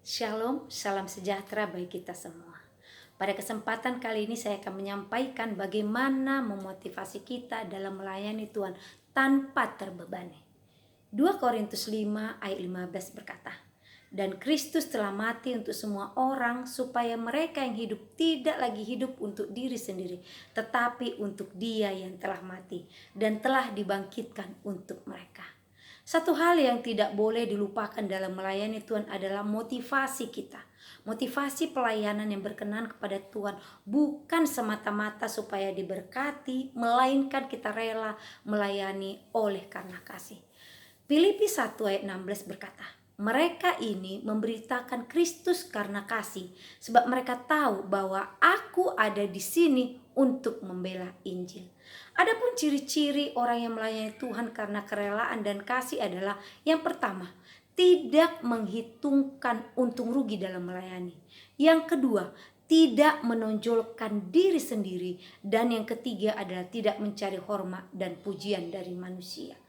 Shalom, salam sejahtera bagi kita semua. Pada kesempatan kali ini saya akan menyampaikan bagaimana memotivasi kita dalam melayani Tuhan tanpa terbebani. 2 Korintus 5 ayat 15 berkata, "Dan Kristus telah mati untuk semua orang supaya mereka yang hidup tidak lagi hidup untuk diri sendiri, tetapi untuk Dia yang telah mati dan telah dibangkitkan untuk mereka." Satu hal yang tidak boleh dilupakan dalam melayani Tuhan adalah motivasi kita. Motivasi pelayanan yang berkenan kepada Tuhan bukan semata-mata supaya diberkati, melainkan kita rela melayani oleh karena kasih. Filipi 1 ayat 16 berkata, "Mereka ini memberitakan Kristus karena kasih, sebab mereka tahu bahwa aku ada di sini untuk membela Injil." Adapun ciri-ciri orang yang melayani Tuhan karena kerelaan dan kasih adalah yang pertama, tidak menghitungkan untung rugi dalam melayani. Yang kedua, tidak menonjolkan diri sendiri. Dan yang ketiga adalah tidak mencari hormat dan pujian dari manusia.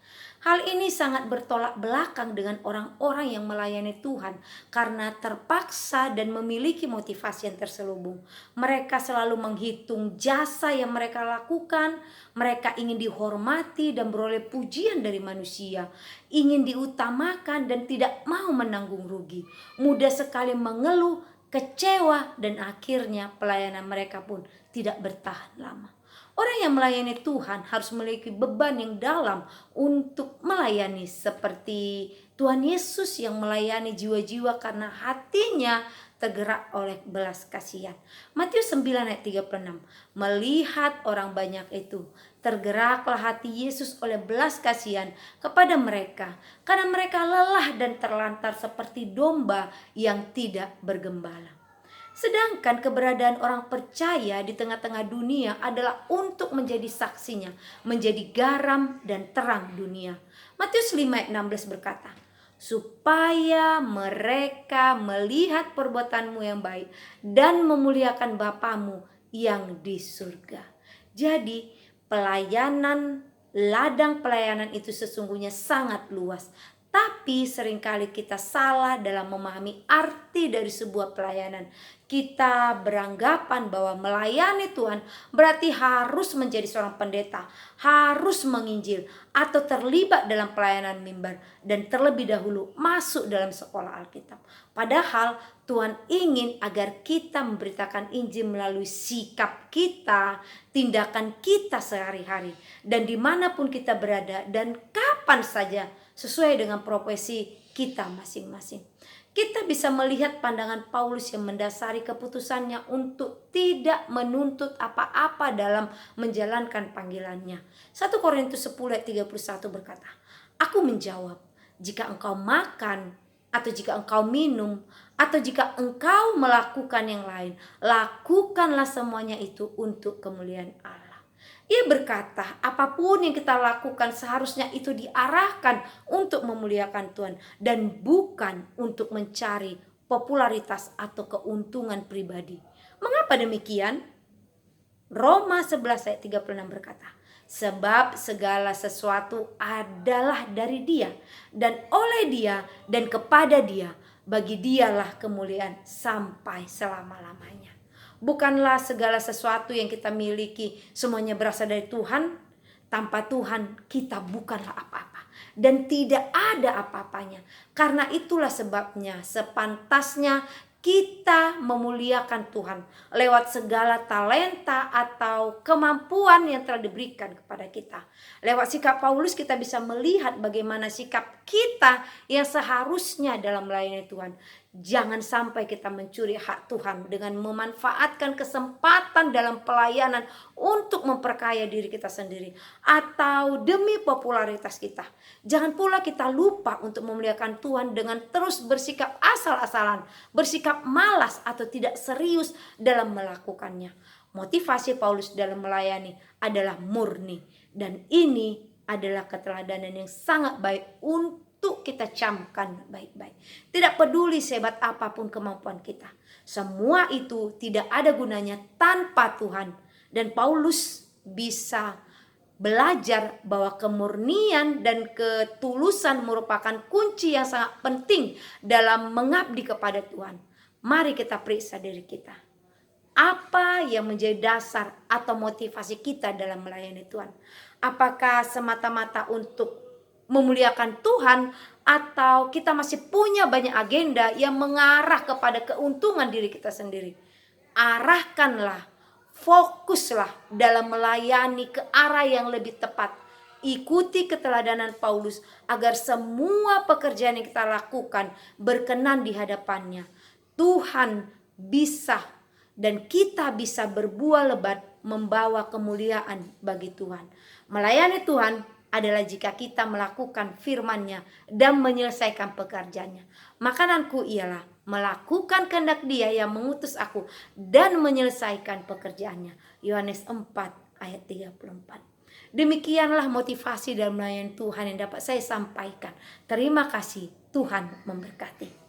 Hal ini sangat bertolak belakang dengan orang-orang yang melayani Tuhan karena terpaksa dan memiliki motivasi yang terselubung. Mereka selalu menghitung jasa yang mereka lakukan, mereka ingin dihormati dan beroleh pujian dari manusia, ingin diutamakan dan tidak mau menanggung rugi. Mudah sekali mengeluh, kecewa, dan akhirnya pelayanan mereka pun tidak bertahan lama. Orang yang melayani Tuhan harus memiliki beban yang dalam untuk melayani, seperti Tuhan Yesus yang melayani jiwa-jiwa karena hatinya tergerak oleh belas kasihan. Matius 9 ayat 36, "Melihat orang banyak itu, tergeraklah hati Yesus oleh belas kasihan kepada mereka, karena mereka lelah dan terlantar seperti domba yang tidak bergembala." Sedangkan keberadaan orang percaya di tengah-tengah dunia adalah untuk menjadi saksinya, menjadi garam dan terang dunia. Matius 5 ayat 16 berkata, "Supaya mereka melihat perbuatanmu yang baik dan memuliakan Bapamu yang di surga." Jadi ladang pelayanan itu sesungguhnya sangat luas. Tapi seringkali kita salah dalam memahami arti dari sebuah pelayanan. Kita beranggapan bahwa melayani Tuhan berarti harus menjadi seorang pendeta, harus menginjil, atau terlibat dalam pelayanan mimbar, dan terlebih dahulu masuk dalam sekolah Alkitab. Padahal Tuhan ingin agar kita memberitakan Injil melalui sikap kita, tindakan kita sehari-hari, dan dimanapun kita berada dan kapan saja, sesuai dengan profesi kita masing-masing. Kita bisa melihat pandangan Paulus yang mendasari keputusannya untuk tidak menuntut apa-apa dalam menjalankan panggilannya. 1 Korintus 10 ayat 31 berkata, "Aku menjawab, jika engkau makan, atau jika engkau minum, atau jika engkau melakukan yang lain, lakukanlah semuanya itu untuk kemuliaan Allah." Ia berkata, apapun yang kita lakukan seharusnya itu diarahkan untuk memuliakan Tuhan dan bukan untuk mencari popularitas atau keuntungan pribadi. Mengapa demikian? Roma 11 ayat 36 berkata, "Sebab segala sesuatu adalah dari Dia dan oleh Dia dan kepada Dia. Bagi Dialah kemuliaan sampai selama-lamanya." Bukanlah segala sesuatu yang kita miliki semuanya berasal dari Tuhan. Tanpa Tuhan kita bukanlah apa-apa dan tidak ada apa-apanya. Karena itulah sebabnya sepantasnya kita memuliakan Tuhan lewat segala talenta atau kemampuan yang telah diberikan kepada kita. Lewat sikap Paulus kita bisa melihat bagaimana sikap kita yang seharusnya dalam melayani Tuhan. Jangan sampai kita mencuri hak Tuhan dengan memanfaatkan kesempatan dalam pelayanan untuk memperkaya diri kita sendiri atau demi popularitas kita. Jangan pula kita lupa untuk memuliakan Tuhan dengan terus bersikap asal-asalan, bersikap malas atau tidak serius dalam melakukannya. Motivasi Paulus dalam melayani adalah murni, dan ini adalah keteladanan yang sangat baik untuk kita camkan baik-baik. Tidak peduli sehebat apapun kemampuan kita, semua itu tidak ada gunanya tanpa Tuhan. Dan Paulus bisa belajar bahwa kemurnian dan ketulusan merupakan kunci yang sangat penting dalam mengabdi kepada Tuhan. Mari kita periksa diri kita. Apa yang menjadi dasar atau motivasi kita dalam melayani Tuhan? Apakah semata-mata untuk memuliakan Tuhan, atau kita masih punya banyak agenda yang mengarah kepada keuntungan diri kita sendiri? Arahkanlah, fokuslah dalam melayani ke arah yang lebih tepat. Ikuti keteladanan Paulus agar semua pekerjaan yang kita lakukan berkenan di hadapannya. Tuhan bisa dan kita bisa berbuah lebat membawa kemuliaan bagi Tuhan. Melayani Tuhan adalah jika kita melakukan firman-Nya dan menyelesaikan pekerjaannya. Makananku ialah melakukan kehendak Dia yang mengutus aku dan menyelesaikan pekerjaannya. Yohanes 4 ayat 34. Demikianlah motivasi dalam melayani Tuhan yang dapat saya sampaikan. Terima kasih, Tuhan memberkati.